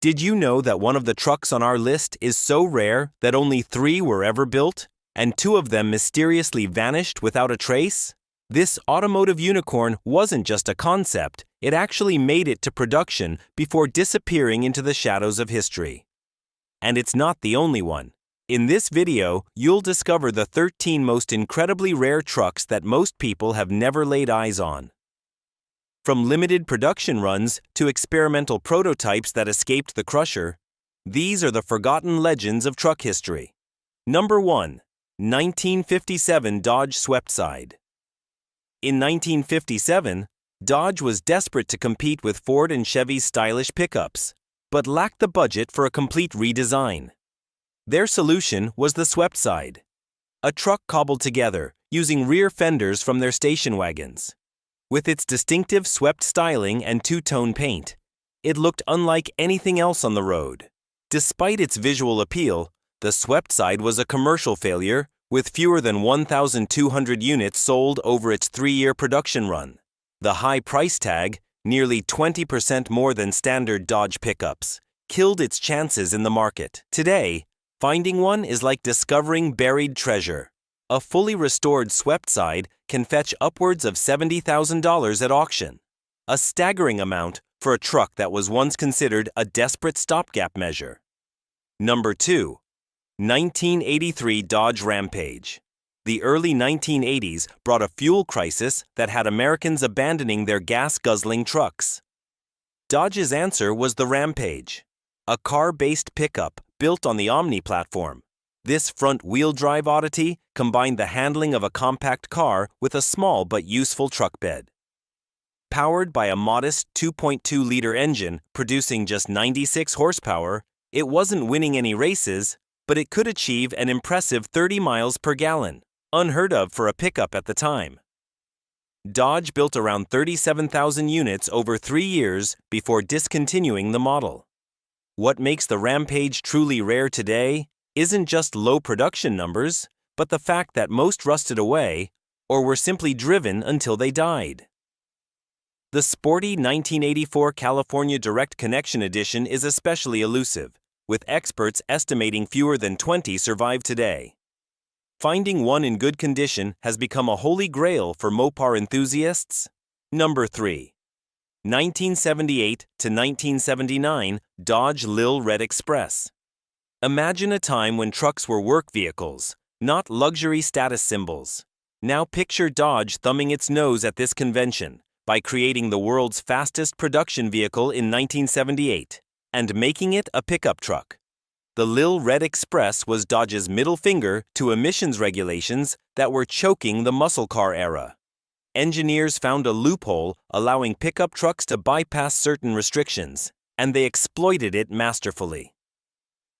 Did you know that one of the trucks on our list is so rare that only 3 were ever built, and 2 of them mysteriously vanished without a trace? This automotive unicorn wasn't just a concept, it actually made it to production before disappearing into the shadows of history. And it's not the only one. In this video, you'll discover the 13 most incredibly rare trucks that most people have never laid eyes on. From limited production runs to experimental prototypes that escaped the crusher, these are the forgotten legends of truck history. Number 1. 1957 Dodge Sweeptside. In 1957, Dodge was desperate to compete with Ford and Chevy's stylish pickups, but lacked the budget for a complete redesign. Their solution was the Sweeptside, a truck cobbled together using rear fenders from their station wagons. With its distinctive swept styling and two-tone paint, it looked unlike anything else on the road. Despite its visual appeal, the Sweeptside was a commercial failure, with fewer than 1,200 units sold over its 3-year production run. The high price tag, nearly 20% more than standard Dodge pickups, killed its chances in the market. Today, finding one is like discovering buried treasure. A fully restored Sweeptside can fetch upwards of $70,000 at auction, a staggering amount for a truck that was once considered a desperate stopgap measure. Number 2. 1983 Dodge Rampage. The early 1980s brought a fuel crisis that had Americans abandoning their gas-guzzling trucks. Dodge's answer was the Rampage, a car-based pickup built on the Omni platform. This front-wheel drive oddity combined the handling of a compact car with a small but useful truck bed. Powered by a modest 2.2-liter engine producing just 96 horsepower, it wasn't winning any races, but it could achieve an impressive 30 miles per gallon, unheard of for a pickup at the time. Dodge built around 37,000 units over 3 years before discontinuing the model. What makes the Rampage truly rare today isn't just low production numbers, but the fact that most rusted away or were simply driven until they died. The sporty 1984 California Direct Connection Edition is especially elusive, with experts estimating fewer than 20 survive today. Finding one in good condition has become a holy grail for Mopar enthusiasts. Number 3. 1978 to 1979 Dodge Lil Red Express. Imagine a time when trucks were work vehicles, not luxury status symbols. Now picture Dodge thumbing its nose at this convention by creating the world's fastest production vehicle in 1978 and making it a pickup truck. The Lil Red Express was Dodge's middle finger to emissions regulations that were choking the muscle car era. Engineers found a loophole allowing pickup trucks to bypass certain restrictions, and they exploited it masterfully.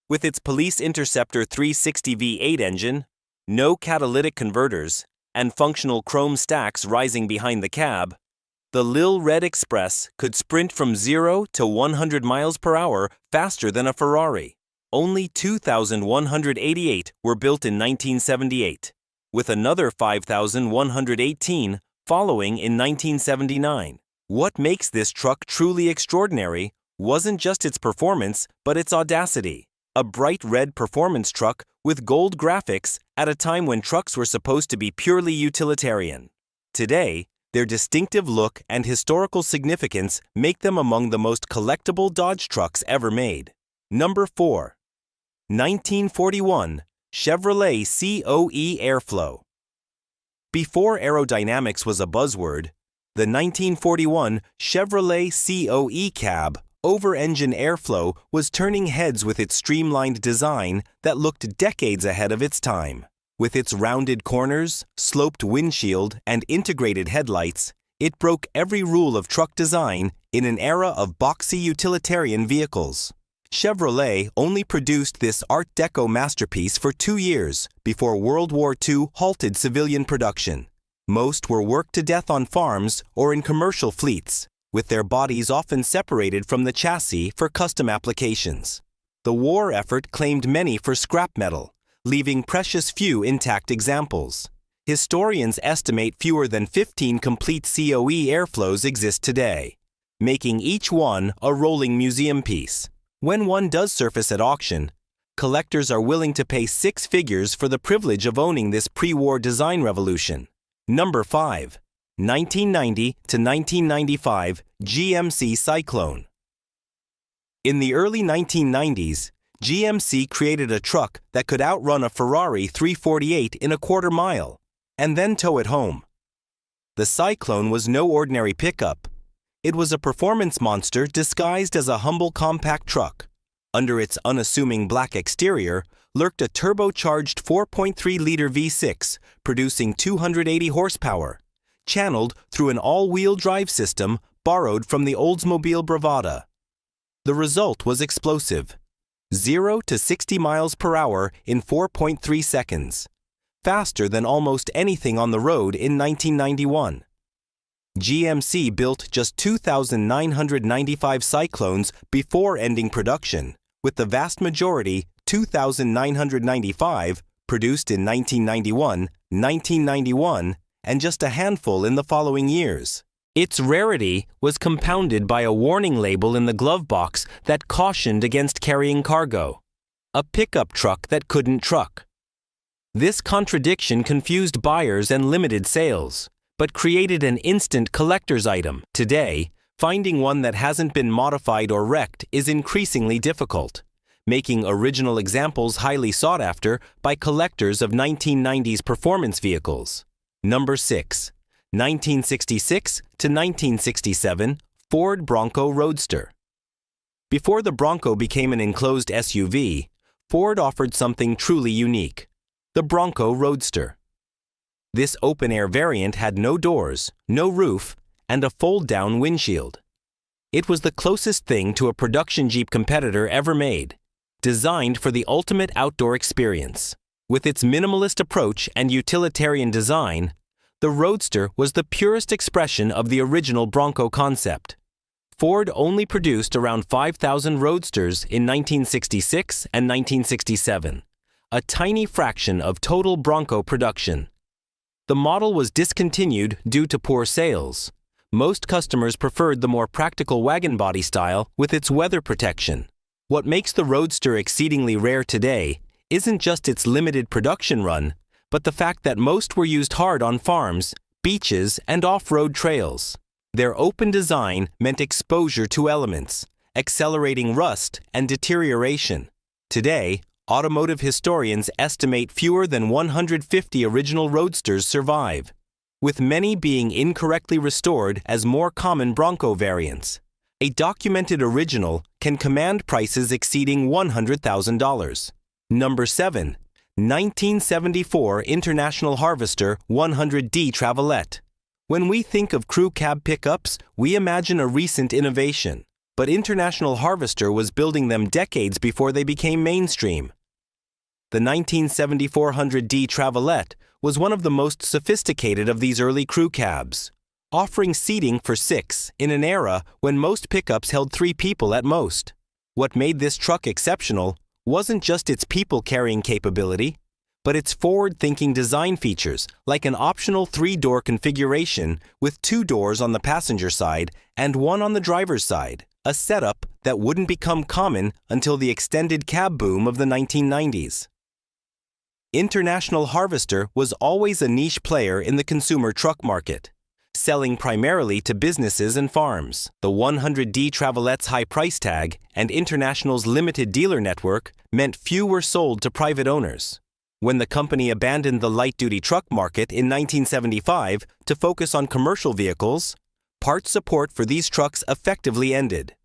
With its Police Interceptor 360 V8 engine, no catalytic converters, and functional chrome stacks rising behind the cab, the Lil Red Express could sprint from 0 to 100 miles per hour faster than a Ferrari. Only 2,188 were built in 1978, with another 5,118 following in 1979. What makes this truck truly extraordinary wasn't just its performance, but its audacity. A bright red performance truck with gold graphics at a time when trucks were supposed to be purely utilitarian. Today, their distinctive look and historical significance make them among the most collectible Dodge trucks ever made. Number 4. 1941 Chevrolet COE Airflow. Before aerodynamics was a buzzword, the 1941 Chevrolet COE cab over-engine airflow was turning heads with its streamlined design that looked decades ahead of its time. With its rounded corners, sloped windshield, and integrated headlights, it broke every rule of truck design in an era of boxy utilitarian vehicles. Chevrolet only produced this Art Deco masterpiece for 2 years before World War II halted civilian production. Most were worked to death on farms or in commercial fleets, with their bodies often separated from the chassis for custom applications. The war effort claimed many for scrap metal, leaving precious few intact examples. Historians estimate fewer than 15 complete COE airflows exist today, making each one a rolling museum piece. When one does surface at auction, collectors are willing to pay six figures for the privilege of owning this pre-war design revolution. Number 5. 1990 to 1995 GMC Cyclone. In the early 1990s, GMC created a truck that could outrun a Ferrari 348 in a quarter mile, and then tow it home. The Cyclone was no ordinary pickup. It was a performance monster disguised as a humble compact truck. Under its unassuming black exterior lurked a turbocharged 4.3-liter V6 producing 280 horsepower, channeled through an all-wheel drive system borrowed from the Oldsmobile Bravada. The result was explosive. 0 to 60 miles per hour in 4.3 seconds, faster than almost anything on the road in 1991. GMC built just 2,995 Cyclones before ending production, with the vast majority, 2,995, produced in 1991, 1991, and just a handful in the following years. Its rarity was compounded by a warning label in the glove box that cautioned against carrying cargo. A pickup truck that couldn't truck. This contradiction confused buyers and limited sales, but created an instant collector's item. Today, finding one that hasn't been modified or wrecked is increasingly difficult, making original examples highly sought after by collectors of 1990s performance vehicles. Number 6. 1966 to 1967 Ford Bronco Roadster. Before the Bronco became an enclosed SUV, Ford offered something truly unique: the Bronco Roadster. This open-air variant had no doors, no roof, and a fold-down windshield. It was the closest thing to a production Jeep competitor ever made, designed for the ultimate outdoor experience. With its minimalist approach and utilitarian design, the Roadster was the purest expression of the original Bronco concept. Ford only produced around 5,000 Roadsters in 1966 and 1967, a tiny fraction of total Bronco production. The model was discontinued due to poor sales. Most customers preferred the more practical wagon body style with its weather protection. What makes the Roadster exceedingly rare today isn't just its limited production run, but the fact that most were used hard on farms, beaches, and off-road trails. Their open design meant exposure to elements, accelerating rust and deterioration. Today, automotive historians estimate fewer than 150 original Roadsters survive, with many being incorrectly restored as more common Bronco variants. A documented original can command prices exceeding $100,000. Number 7. 1974 International Harvester 100D Travallet. When we think of crew cab pickups, we imagine a recent innovation, but International Harvester was building them decades before they became mainstream. The 1974 100D Travallet was one of the most sophisticated of these early crew cabs, offering seating for 6 in an era when most pickups held 3 people at most. What made this truck exceptional wasn't just its people-carrying capability, but its forward-thinking design features, like an optional 3-door configuration with 2 doors on the passenger side and 1 on the driver's side, a setup that wouldn't become common until the extended cab boom of the 1990s. International Harvester was always a niche player in the consumer truck market, selling primarily to businesses and farms. The 100D Travallet's high price tag and International's limited dealer network meant few were sold to private owners. When the company abandoned the light-duty truck market in 1975 to focus on commercial vehicles, parts support for these trucks effectively ended.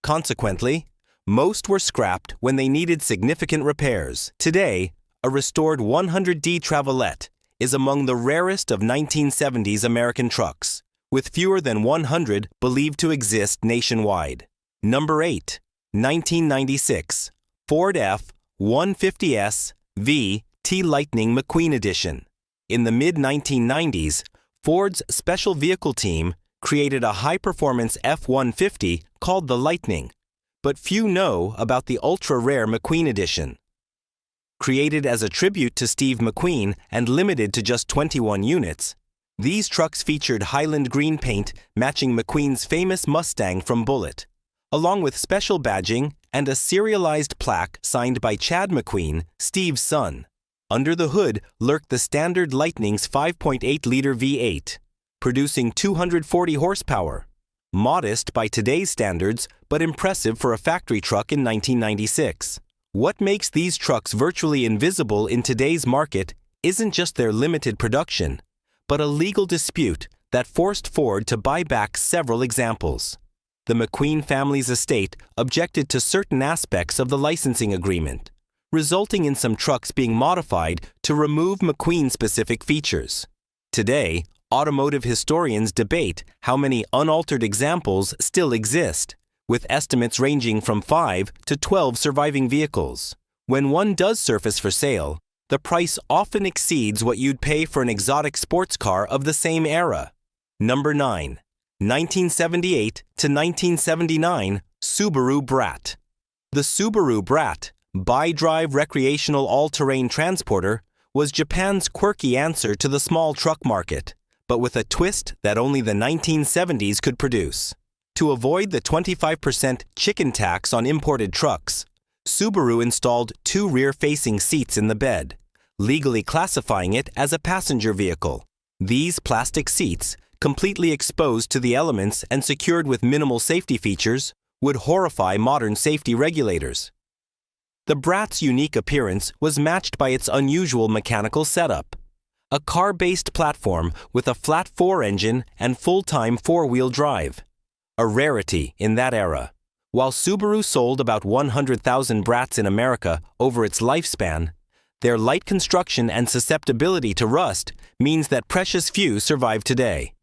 Consequently, most were scrapped when they needed significant repairs. Today, a restored 100D Travallet is among the rarest of 1970s American trucks, with fewer than 100 believed to exist nationwide. Number 8. 1996 Ford F-150S V T Lightning McQueen Edition. In the mid-1990s, Ford's special vehicle team created a high-performance F-150 called the Lightning, but few know about the ultra-rare McQueen Edition. Created as a tribute to Steve McQueen and limited to just 21 units, these trucks featured Highland green paint matching McQueen's famous Mustang from Bullitt, along with special badging and a serialized plaque signed by Chad McQueen, Steve's son. Under the hood lurked the standard Lightning's 5.8-liter V8, producing 240 horsepower. Modest by today's standards, but impressive for a factory truck in 1996. What makes these trucks virtually invisible in today's market isn't just their limited production, but a legal dispute that forced Ford to buy back several examples. The McQueen family's estate objected to certain aspects of the licensing agreement, resulting in some trucks being modified to remove McQueen-specific features. Today, automotive historians debate how many unaltered examples still exist, with estimates ranging from 5 to 12 surviving vehicles. When one does surface for sale, the price often exceeds what you'd pay for an exotic sports car of the same era. Number 9. 1978 to 1979 Subaru Brat. The Subaru Brat, bi-drive recreational all-terrain transporter, was Japan's quirky answer to the small truck market, but with a twist that only the 1970s could produce. To avoid the 25% chicken tax on imported trucks, Subaru installed 2 rear-facing seats in the bed, legally classifying it as a passenger vehicle. These plastic seats, completely exposed to the elements and secured with minimal safety features, would horrify modern safety regulators. The Brat's unique appearance was matched by its unusual mechanical setup. A car-based platform with a flat 4 engine and full-time 4-wheel drive. A rarity in that era. While Subaru sold about 100,000 Brats in America over its lifespan, their light construction and susceptibility to rust means that precious few survive today.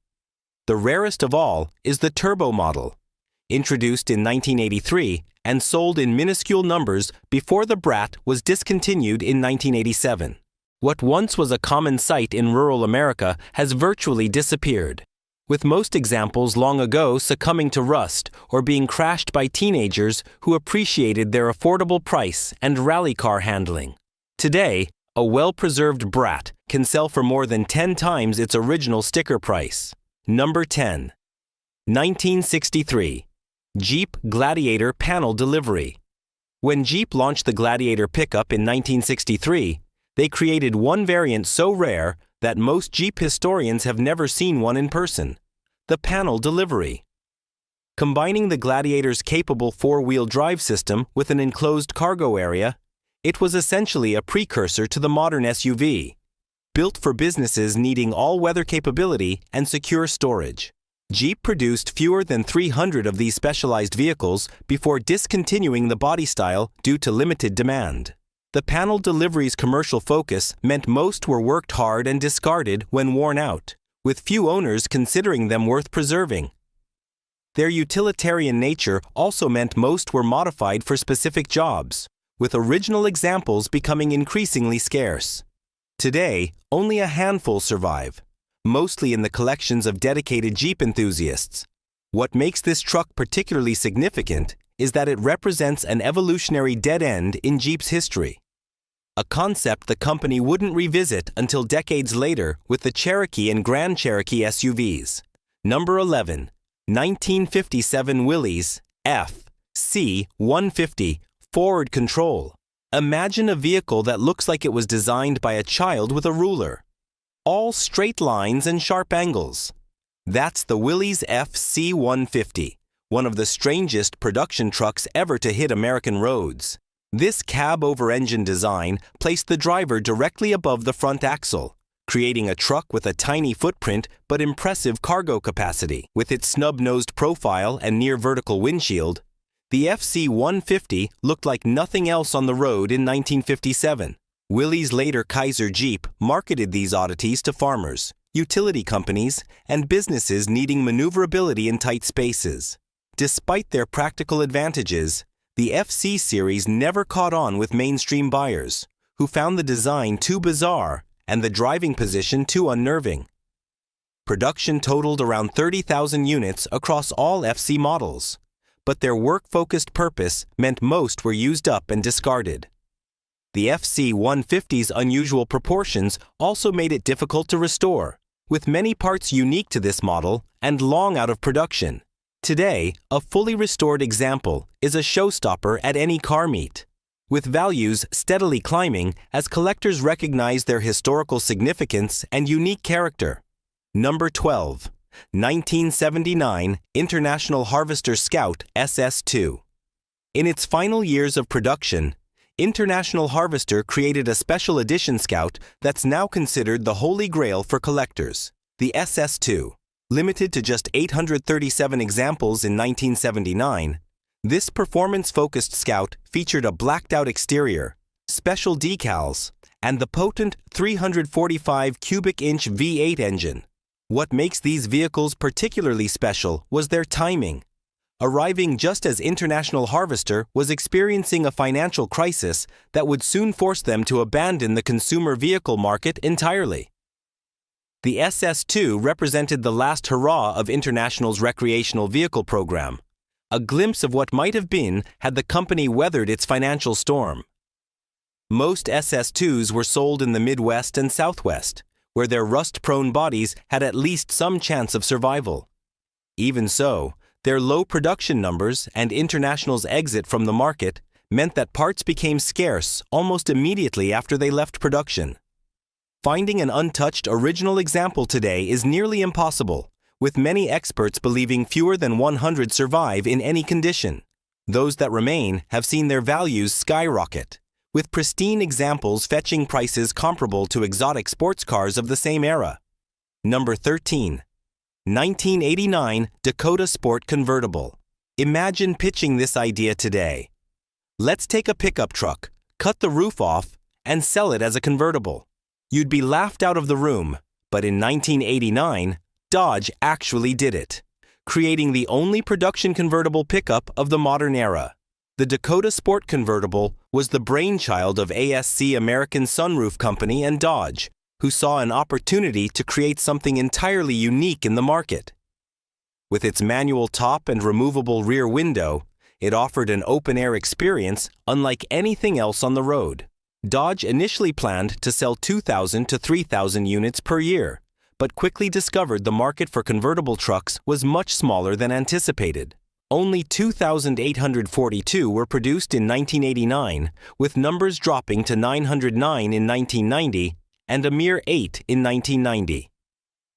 The rarest of all is the Turbo model, introduced in 1983 and sold in minuscule numbers before the Brat was discontinued in 1987. What once was a common sight in rural America has virtually disappeared, with most examples long ago succumbing to rust or being crashed by teenagers who appreciated their affordable price and rally car handling. Today, a well-preserved Brat can sell for more than 10 times its original sticker price. Number 10. 1963. Jeep Gladiator panel delivery. When Jeep launched the Gladiator pickup in 1963, they created one variant so rare that most Jeep historians have never seen one in person: the panel delivery. Combining the Gladiator's capable 4-wheel drive system with an enclosed cargo area, it was essentially a precursor to the modern SUV, built for businesses needing all-weather capability and secure storage. Jeep produced fewer than 300 of these specialized vehicles before discontinuing the body style due to limited demand. The panel delivery's commercial focus meant most were worked hard and discarded when worn out, with few owners considering them worth preserving. Their utilitarian nature also meant most were modified for specific jobs, with original examples becoming increasingly scarce. Today, only a handful survive, mostly in the collections of dedicated Jeep enthusiasts. What makes this truck particularly significant is that it represents an evolutionary dead end in Jeep's history. A concept the company wouldn't revisit until decades later with the Cherokee and Grand Cherokee SUVs. Number 11. 1957 Willys FC150 Forward Control. Imagine a vehicle that looks like it was designed by a child with a ruler. All straight lines and sharp angles. That's the Willys FC150, one of the strangest production trucks ever to hit American roads. This cab-over-engine design placed the driver directly above the front axle, creating a truck with a tiny footprint but impressive cargo capacity. With its snub-nosed profile and near-vertical windshield, the FC150 looked like nothing else on the road in 1957. Willys' later Kaiser Jeep marketed these oddities to farmers, utility companies, and businesses needing maneuverability in tight spaces. Despite their practical advantages, the FC series never caught on with mainstream buyers, who found the design too bizarre and the driving position too unnerving. Production totaled around 30,000 units across all FC models, but their work-focused purpose meant most were used up and discarded. The FC150's unusual proportions also made it difficult to restore, with many parts unique to this model and long out of production. Today, a fully restored example is a showstopper at any car meet, with values steadily climbing as collectors recognize their historical significance and unique character. Number 12. 1979 International Harvester Scout SS2. In its final years of production, International Harvester created a special edition Scout that's now considered the holy grail for collectors, the SS2. Limited to just 837 examples in 1979, this performance-focused Scout featured a blacked-out exterior, special decals, and the potent 345 cubic inch V8 engine. What makes these vehicles particularly special was their timing. Arriving just as International Harvester was experiencing a financial crisis that would soon force them to abandon the consumer vehicle market entirely. The SS2 represented the last hurrah of International's recreational vehicle program, a glimpse of what might have been had the company weathered its financial storm. Most SS2s were sold in the Midwest and Southwest, where their rust-prone bodies had at least some chance of survival. Even so, their low production numbers and International's exit from the market meant that parts became scarce almost immediately after they left production. Finding an untouched original example today is nearly impossible, with many experts believing fewer than 100 survive in any condition. Those that remain have seen their values skyrocket, with pristine examples fetching prices comparable to exotic sports cars of the same era. Number 13. 1989 Dakota Sport Convertible. Imagine pitching this idea today. Let's take a pickup truck, cut the roof off, and sell it as a convertible. You'd be laughed out of the room, but in 1989, Dodge actually did it, creating the only production convertible pickup of the modern era. The Dakota Sport Convertible was the brainchild of ASC American Sunroof Company and Dodge, who saw an opportunity to create something entirely unique in the market. With its manual top and removable rear window, it offered an open-air experience unlike anything else on the road. Dodge initially planned to sell 2,000 to 3,000 units per year, but quickly discovered the market for convertible trucks was much smaller than anticipated. Only 2,842 were produced in 1989, with numbers dropping to 909 in 1990 and a mere 8 in 1990.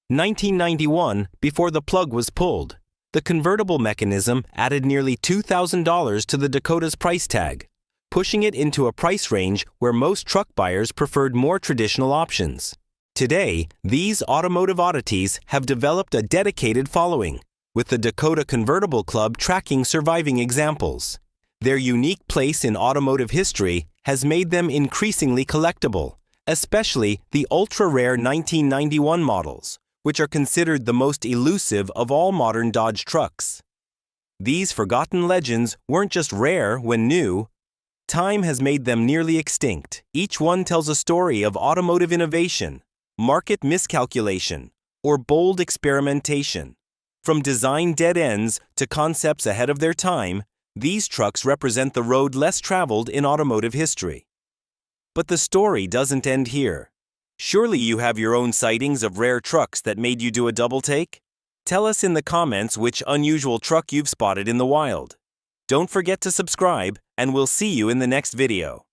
1991, before the plug was pulled, the convertible mechanism added nearly $2,000 to the Dakota's price tag, pushing it into a price range where most truck buyers preferred more traditional options. Today, these automotive oddities have developed a dedicated following, with the Dakota Convertible Club tracking surviving examples. Their unique place in automotive history has made them increasingly collectible, especially the ultra-rare 1991 models, which are considered the most elusive of all modern Dodge trucks. These forgotten legends weren't just rare when new. Time has made them nearly extinct. Each one tells a story of automotive innovation, market miscalculation, or bold experimentation. From design dead ends to concepts ahead of their time, these trucks represent the road less traveled in automotive history. But the story doesn't end here. Surely you have your own sightings of rare trucks that made you do a double take? Tell us in the comments which unusual truck you've spotted in the wild. Don't forget to subscribe, and we'll see you in the next video.